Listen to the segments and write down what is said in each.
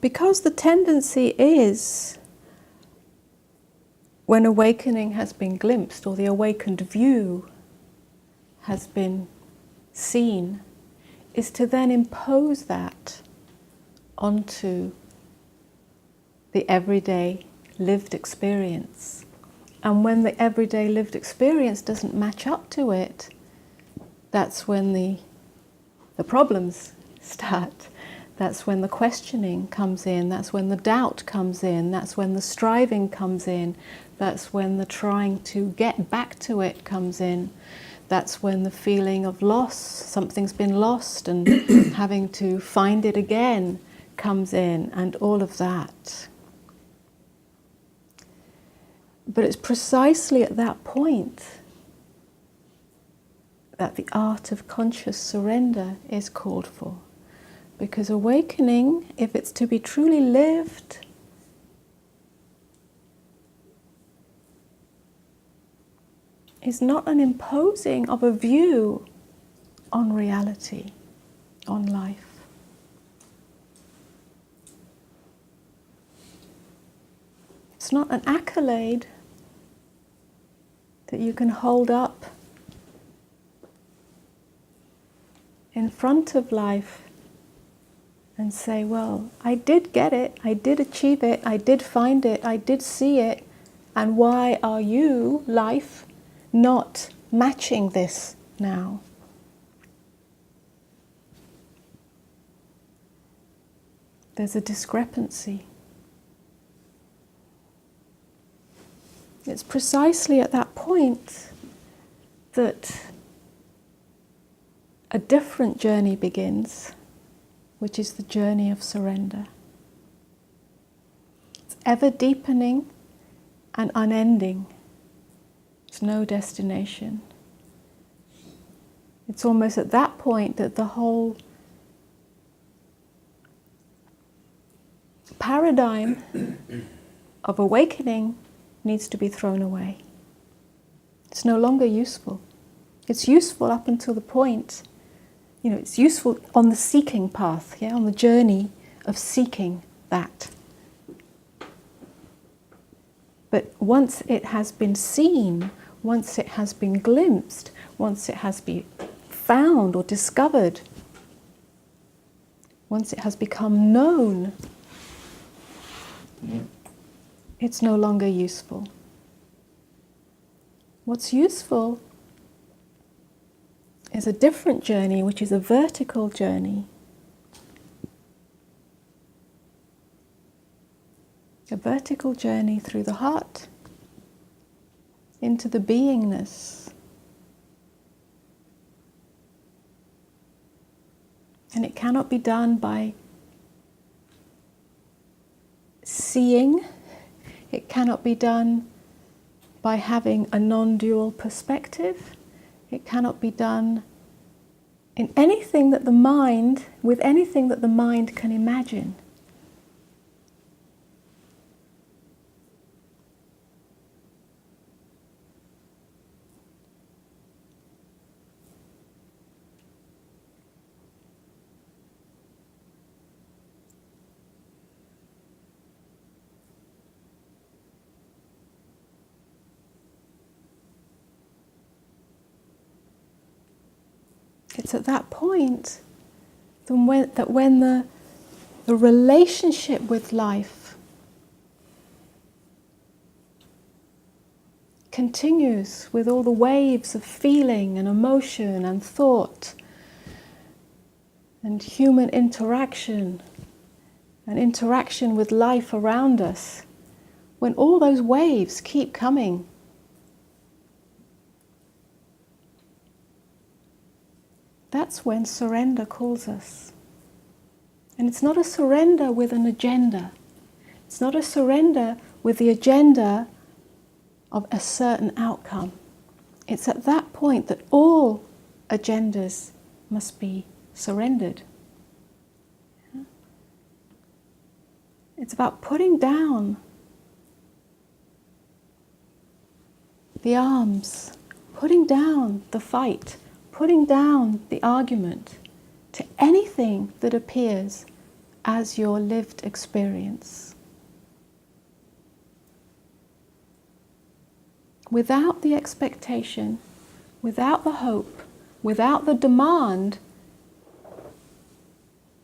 Because the tendency is, when awakening has been glimpsed or the awakened view has been seen, is to then impose that onto the everyday lived experience. And when the everyday lived experience doesn't match up to it, that's when the problems start. That's when the questioning comes in, that's when the doubt comes in, that's when the striving comes in, that's when the trying to get back to it comes in, that's when the feeling of loss, something's been lost and having to find it again comes in, and all of that. But it's precisely at that point that the art of conscious surrender is called for. Because awakening, if it's to be truly lived, is not an imposing of a view on reality, on life. It's not an accolade that you can hold up in front of life and say, well, I did get it, I did achieve it, I did find it, I did see it, and why are you, life, not matching this now? There's a discrepancy. It's precisely at that point that a different journey begins, which is the journey of surrender. It's ever deepening and unending. It's no destination. It's almost at that point that the whole paradigm of awakening needs to be thrown away. It's no longer useful. It's useful up until the point, it's useful on the seeking path, on the journey of seeking that. But once it has been seen, once it has been glimpsed, once it has been found or discovered, once it has become known, it's no longer useful. What's useful is a different journey, which is a vertical journey. A vertical journey through the heart, into the beingness. And it cannot be done by seeing. It cannot be done by having a non-dual perspective. It cannot be done in anything that the mind, with anything that the mind can imagine. It's at that point that when the relationship with life continues with all the waves of feeling and emotion and thought and human interaction and interaction with life around us, when all those waves keep coming, that's when surrender calls us. And it's not a surrender with an agenda. It's not a surrender with the agenda of a certain outcome. It's at that point that all agendas must be surrendered. It's about putting down the arms, putting down the fight, putting down the argument to anything that appears as your lived experience. Without the expectation, without the hope, without the demand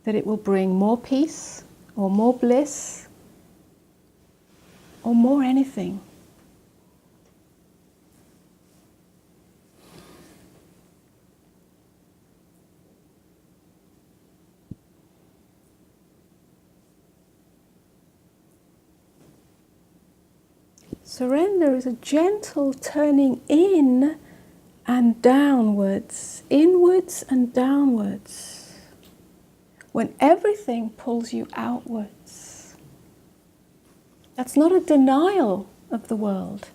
that it will bring more peace or more bliss or more anything. Surrender is a gentle turning in and downwards, inwards and downwards, when everything pulls you outwards. That's not a denial of the world.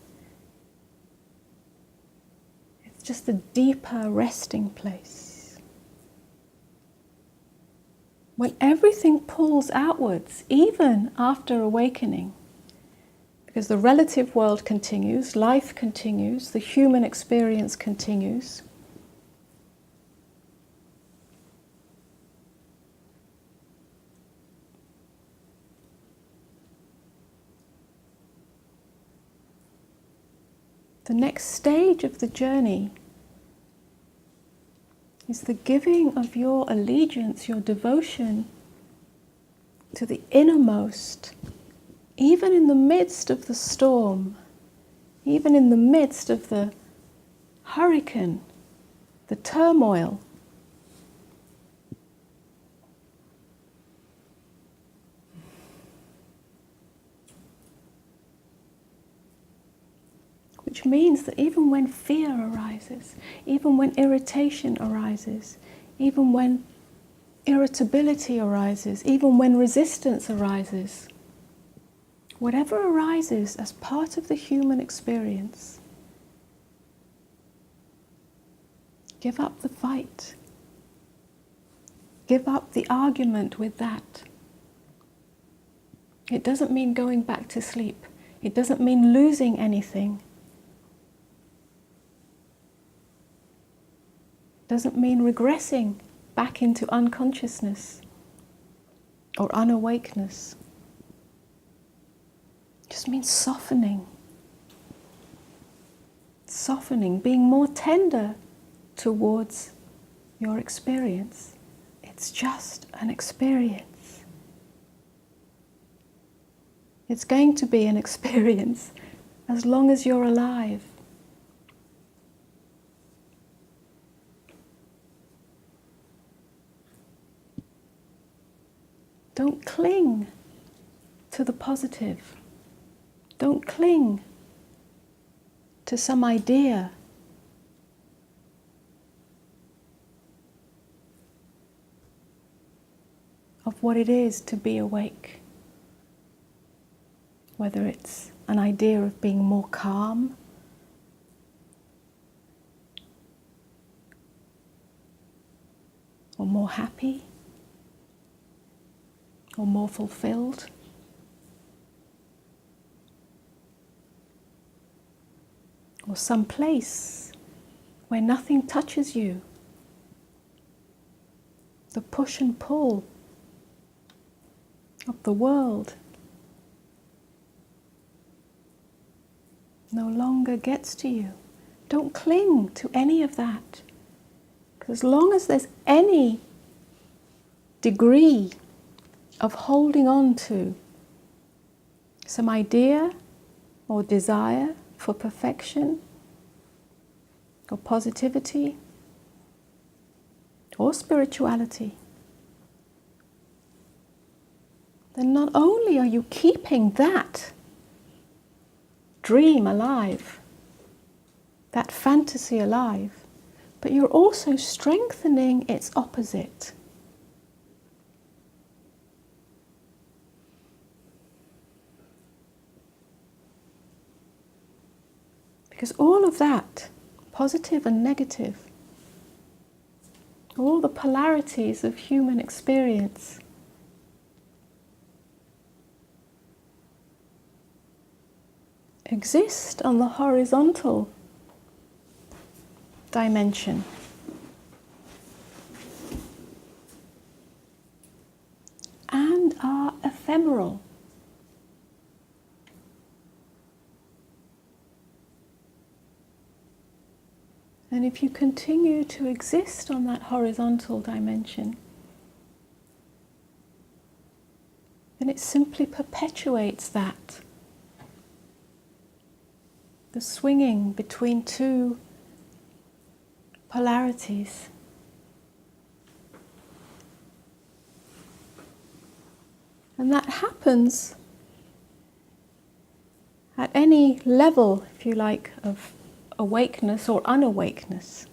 It's just a deeper resting place. When everything pulls outwards, even after awakening, because the relative world continues, life continues, the human experience continues. The next stage of the journey is the giving of your allegiance, your devotion to the innermost. Even in the midst of the storm, even in the midst of the hurricane, the turmoil, which means that even when fear arises, even when irritation arises, even when irritability arises, even when resistance arises, whatever arises as part of the human experience, give up the fight. Give up the argument with that. It doesn't mean going back to sleep. It doesn't mean losing anything. It doesn't mean regressing back into unconsciousness or unawakeness. Just means softening. Softening, being more tender towards your experience. It's just an experience. It's going to be an experience as long as you're alive. Don't cling to the positive. Don't cling to some idea. Of what it is to be awake. Whether it's an idea of being more calm, or more happy, or more fulfilled. Or some place where nothing touches you. The push and pull of the world no longer gets to you. Don't cling to any of that. Because as long as there's any degree of holding on to some idea or desire for perfection or positivity or spirituality, then not only are you keeping that dream alive, that fantasy alive, but you're also strengthening its opposite. Because all of that, positive and negative, all the polarities of human experience, exist on the horizontal dimension. And ephemeral. And if you continue to exist on that horizontal dimension, then it simply perpetuates that. The swinging between two polarities. And that happens at any level, if you like, of awakeness or unawakeness.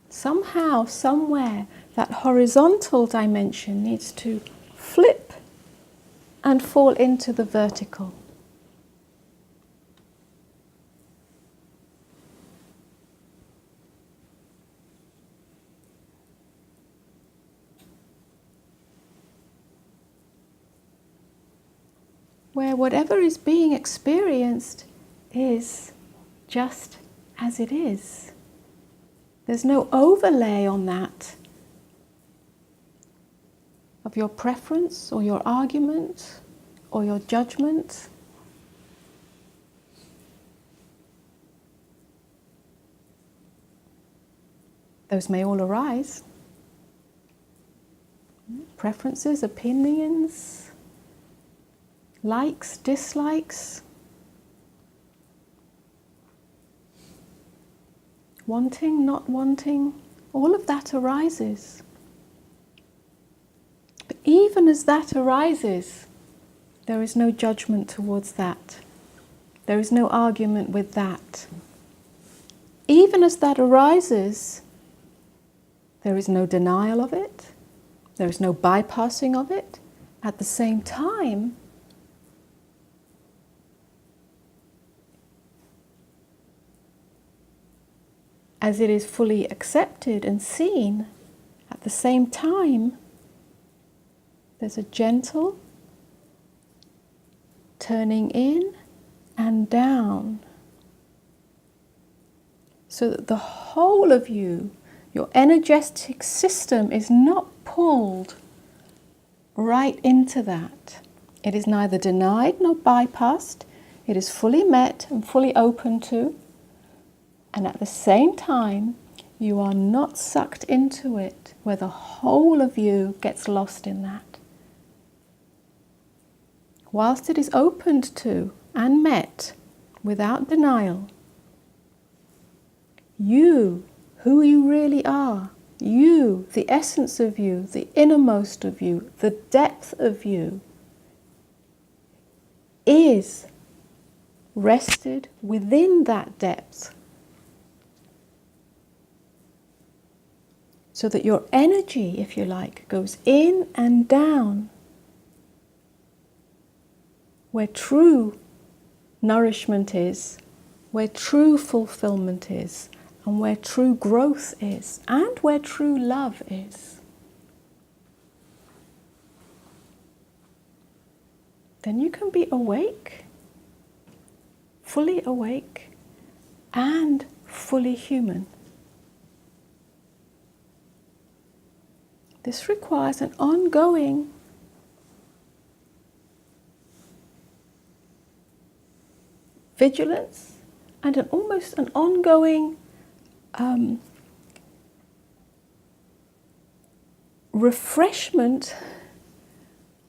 Somehow, somewhere, that horizontal dimension needs to flip and fall into the vertical. Where whatever is being experienced is just as it is. There's no overlay on that of your preference or your argument or your judgment. Those may all arise. Preferences, opinions, likes, dislikes, wanting, not wanting, all of that arises. But even as that arises, there is no judgment towards that. There is no argument with that. Even as that arises, there is no denial of it. There is no bypassing of it. At the same time, as it is fully accepted and seen, at the same time, there's a gentle turning in and down, so that the whole of you, your energetic system, is not pulled right into that. It is neither denied nor bypassed. It is fully met and fully open to. And at the same time, you are not sucked into it, where the whole of you gets lost in that. Whilst it is opened to and met without denial, you, who you really are, you, the essence of you, the innermost of you, the depth of you, is rested within that depth. So that your energy, if you like, goes in and down, where true nourishment is, where true fulfillment is, and where true growth is, and where true love is. Then you can be awake, and fully human. This requires an ongoing vigilance and almost an ongoing refreshment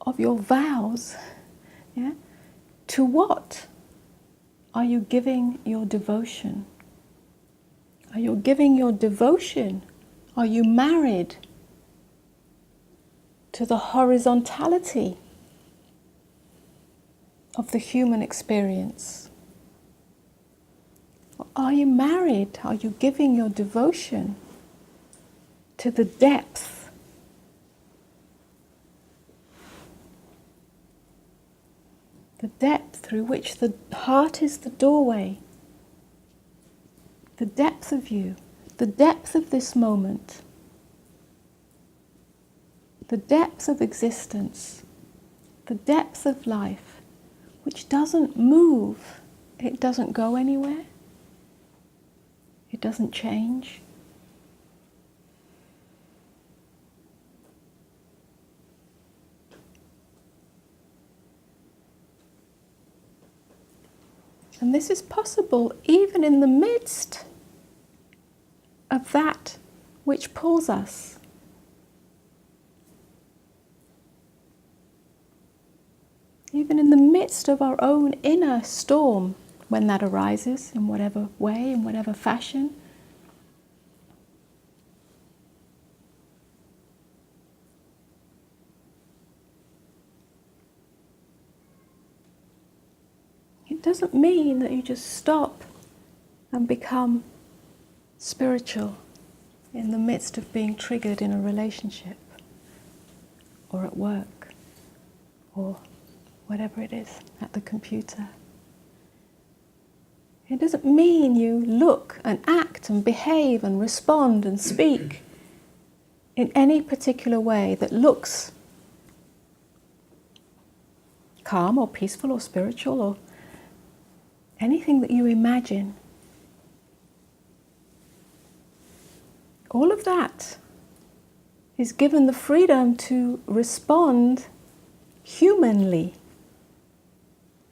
of your vows. Yeah? To what are you giving your devotion? Are you giving your devotion? Are you married to the horizontality of the human experience? Or are you married? Are you giving your devotion to the depth? The depth through which the heart is the doorway. The depth of you, the depth of this moment. The depth of existence, the depth of life, which doesn't move, it doesn't go anywhere, it doesn't change. And this is possible even in the midst of that which pulls us. Even in the midst of our own inner storm, when that arises, in whatever way, in whatever fashion. It doesn't mean that you just stop and become spiritual in the midst of being triggered in a relationship or at work or whatever it is, at the computer. It doesn't mean you look and act and behave and respond and speak in any particular way that looks calm or peaceful or spiritual or anything that you imagine. All of that is given the freedom to respond humanly,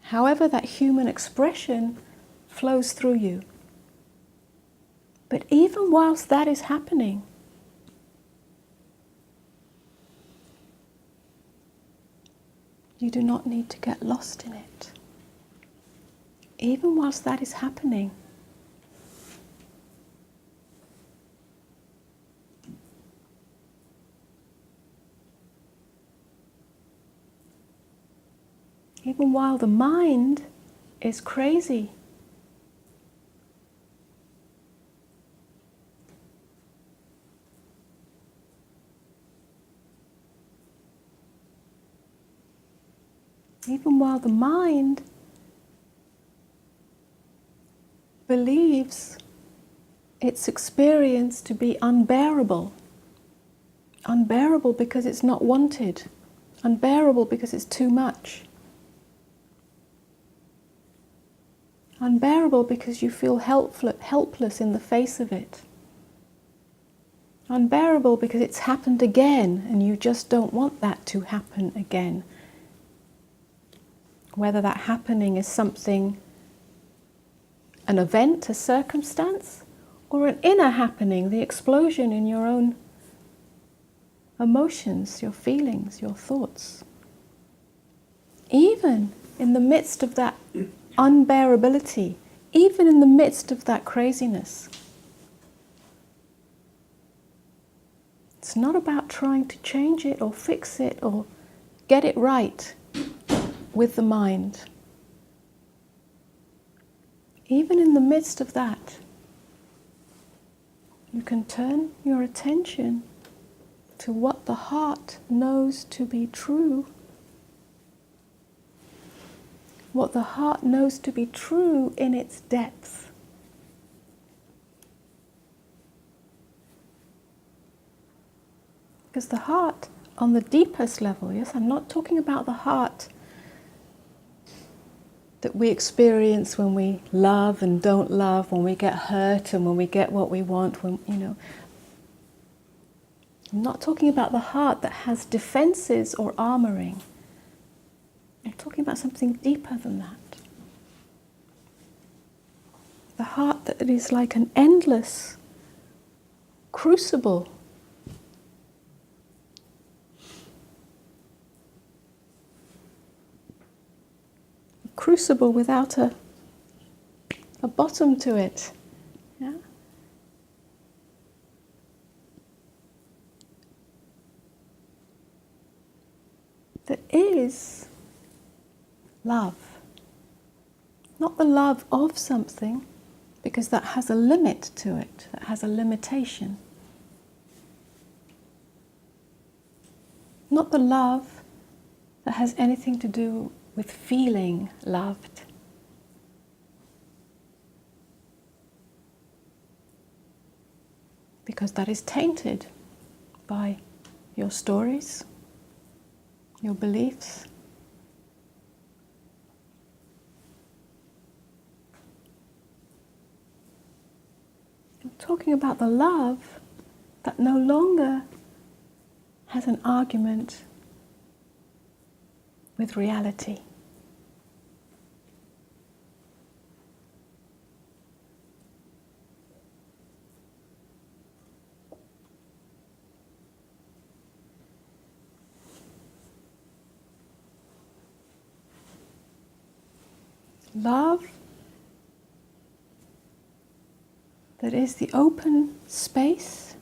however that human expression flows through you. But even whilst that is happening, you do not need to get lost in it. Even whilst that is happening, even while the mind is crazy, even while the mind believes its experience to be unbearable. Unbearable because it's not wanted. Unbearable because it's too much. Unbearable because you feel helpless in the face of it. Unbearable because it's happened again and you just don't want that to happen again. Whether that happening is something, an event, a circumstance, or an inner happening, the explosion in your own emotions, your feelings, your thoughts. Even in the midst of that unbearability, even in the midst of that craziness, it's not about trying to change it or fix it or get it right with the mind. Even in the midst of that, you can turn your attention to what the heart knows to be true. What the heart knows to be true in its depth. Because the heart, on the deepest level, yes, I'm not talking about the heart that we experience when we love and don't love, when we get hurt and when we get what we want, when, I'm not talking about the heart that has defenses or armoring. I'm talking about something deeper than that. The heart that is like an endless crucible. Crucible without a bottom to it. Yeah? That is love. Not the love of something, because that has a limit to it, that has a limitation. Not the love that has anything to do with feeling loved. Because that is tainted by your stories, your beliefs. I'm talking about the love that no longer has an argument with reality. Love that is the open space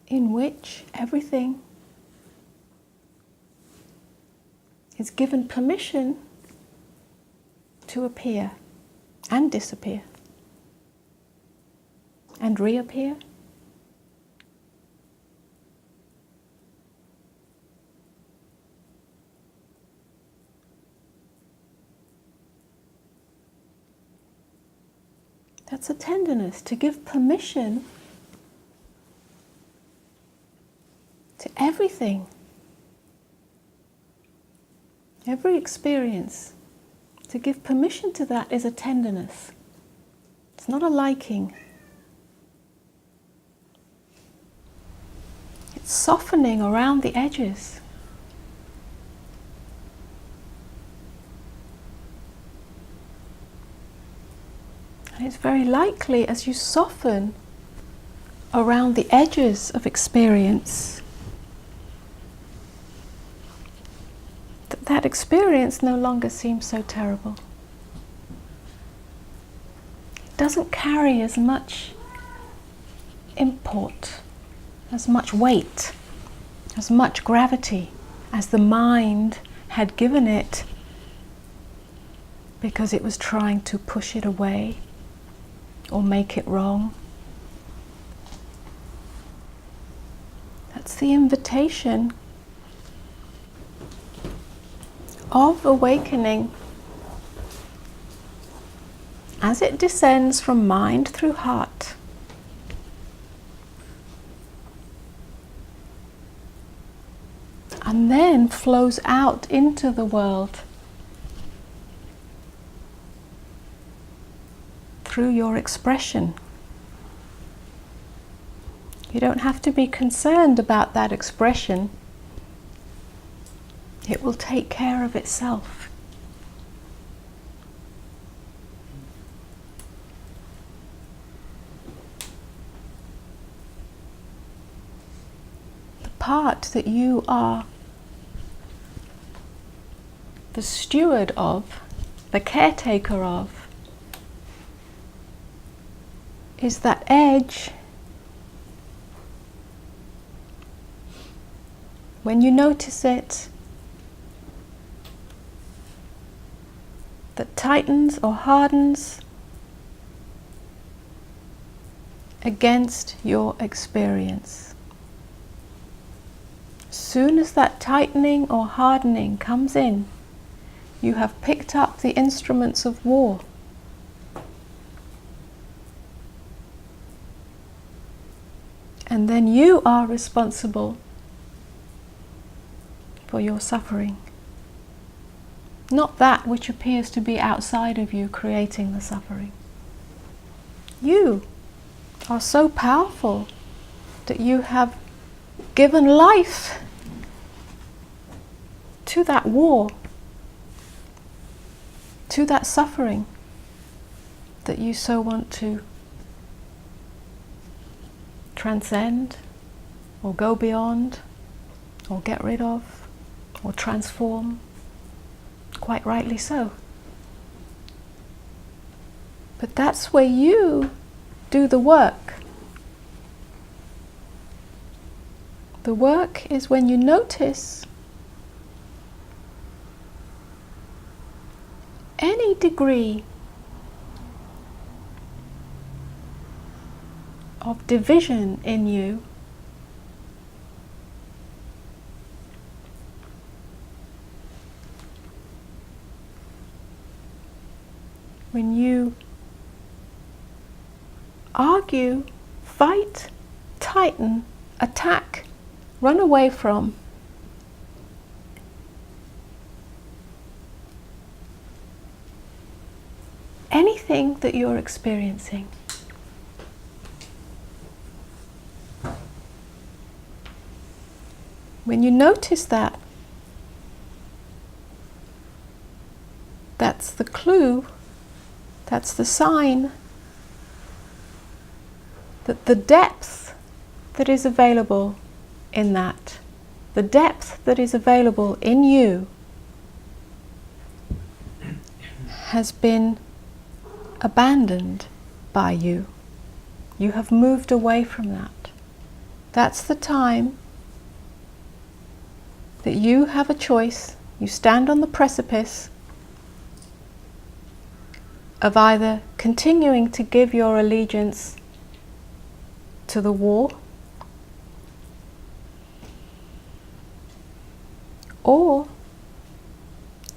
in which everything is given permission to appear and disappear and reappear. That's a tenderness, to give permission to everything, every experience. To give permission to that is a tenderness. It's not a liking. It's softening around the edges. And it's very likely, as you soften around the edges of experience, that experience no longer seems so terrible. It doesn't carry as much import, as much weight, as much gravity as the mind had given it because it was trying to push it away or make it wrong. That's the invitation of awakening as it descends from mind through heart. And then flows out into the world through your expression. You don't have to be concerned about that expression. It will take care of itself. The part that you are the steward of, the caretaker of, is that edge. When you notice it, that tightens or hardens against your experience. As soon as that tightening or hardening comes in, you have picked up the instruments of war. And then you are responsible for your suffering. Not that which appears to be outside of you creating the suffering. You are so powerful that you have given life to that war, to that suffering that you so want to transcend or go beyond or get rid of or transform. Quite rightly so. But that's where you do the work. The work is when you notice any degree of division in you. When you argue, fight, tighten, attack, run away from, anything that you're experiencing, when you notice that, that's the clue. That's the sign that the depth that is available in that, the depth that is available in you, has been abandoned by you. You have moved away from that. That's the time that you have a choice. You stand on the precipice of either continuing to give your allegiance to the war, or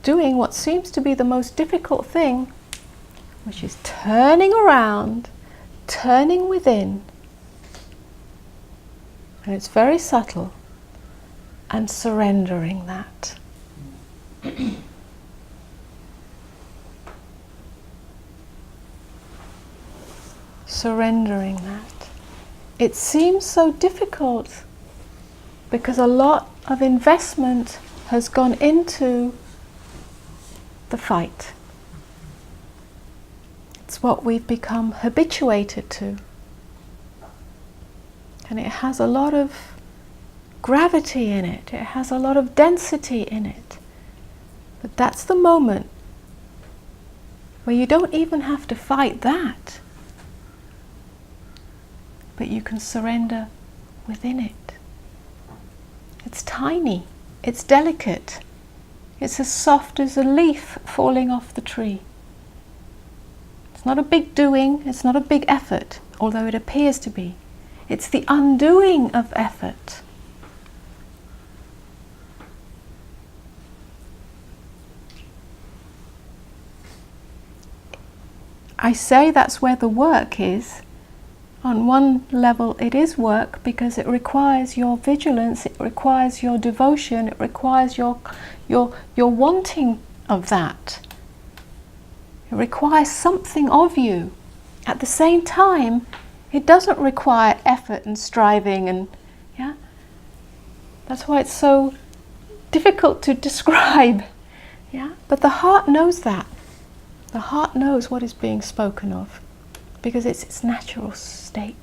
doing what seems to be the most difficult thing, which is turning around, turning within, and it's very subtle, and surrendering that. Surrendering that. It seems so difficult because a lot of investment has gone into the fight. It's what we've become habituated to. And it has a lot of gravity in it. It has a lot of density in it. But that's the moment where you don't even have to fight that. But you can surrender within it. It's tiny. It's delicate. It's as soft as a leaf falling off the tree. It's not a big doing, it's not a big effort, although it appears to be. It's the undoing of effort. I say that's where the work is. On one level it is work because it requires your vigilance, it requires your devotion, it requires your wanting of that. It requires something of you. At the same time, it doesn't require effort and striving and that's why it's so difficult to describe. But the heart knows that. The heart knows what is being spoken of because it's its natural state.